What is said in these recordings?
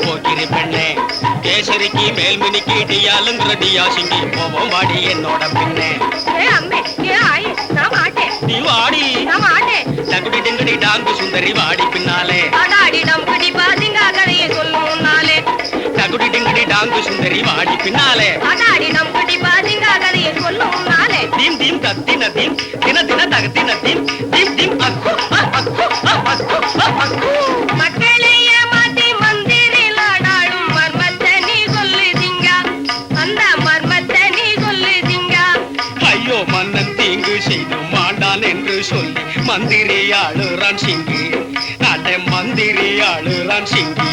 போக்கிரி பெண்ணே கேசரிக்கு மேல்மினிக்கு டியாலுங்கிற டியா சிங்கி போவோம் வாடி என்னோட பின்னே நீ வாடி டங்குடி டிங்குடி டாங்கு சுந்தரி வாடி பின்னாலே டங்குடி டிங்குடி டாங்கு சுந்தரி வாடி பின்னாலே தீம் தீம் தத்தின தீம் தின தின தகத்தின தீம் தீம் தீம் அக்கு அக்கு அக்கு அக்கு மக்களை ஏமாத்தி மந்திரில் ஆடாடும் மர்மத்தை நீ சொல்லுதீங்க அந்த மர்மத்தை நீ சொல்லுதீங்க ஐயோ மன்னன் தீங்கு செய்து மாண்டான் என்று சொல்லி மந்திரி ஆளுறான் சிங்கி நாட்டை மந்திரி ஆளுறான் சிங்கி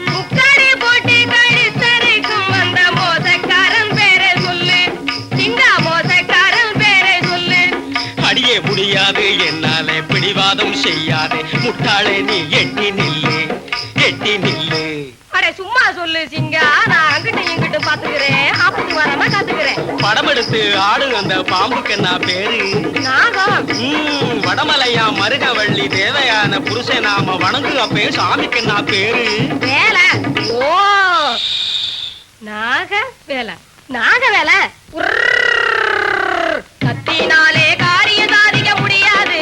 முக்காடி போட்டு கழுத்தரைக்கும் அந்த மோசக்காரன் பேரை சொல்லு சிங்க மோசக்காரன் பேரை சொல்லு அடியே முடியாது என்னாலே பிடிவாதம் செய்யாதே முட்டாளே நீ எட்டி நில்லு எட்டி நில்லு அட சும்மா சொல்லு சிங்க நான் அங்கிட்ட இங்கிட்ட பாத்துக்கிறேன் ஆபத்து வராம காத்துக்கிறேன் படம் எடுத்து ஆடு அந்த பாம்புக்கு என்ன பேரு நாகம் வடமலையா மருகவள்ளி தேவையான புருஷன் நாம வணங்கு அப்பே சாமிக்கு என்ன பேரு வேலை ஓ நாக வேலை நாக வேலை கத்தினாலே காரியம் சாதிக்க முடியாது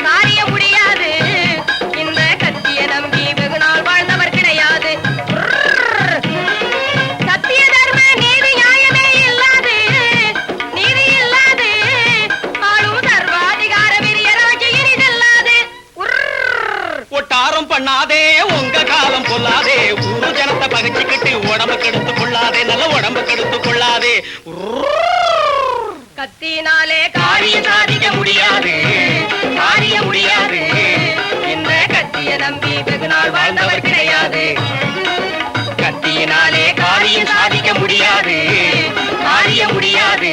காரியம் முடியாது இந்த கத்திய நம்பி வெகு நாள் வாழ்ந்தவர் கிடையாது சத்திய தர்ம நீதி நியாயமே இல்லாது நீதி இல்லாது ஆளும் சர்வாதிகார விரியராட்சி இனிதல்லாது ஒட்டாரம் பண்ணாதே உங்க காலம் கொள்ளாதே ஊரு ஜனத்தை பகிச்சுக்கிட்டு உடம்பு கெடுத்து கொள்ளாதே நல்ல உடம்பு கெடுத்து கொள்ளாதே கத்தினாலே காரியம் சாதிக்க முடியாது காரியம் முடியாது இந்த கத்திய நம்பி வெகு நாள் வாழ்ந்தவர் கிடையாது கத்தியினாலே காரியம் சாதிக்க முடியாது காரியம் முடியாது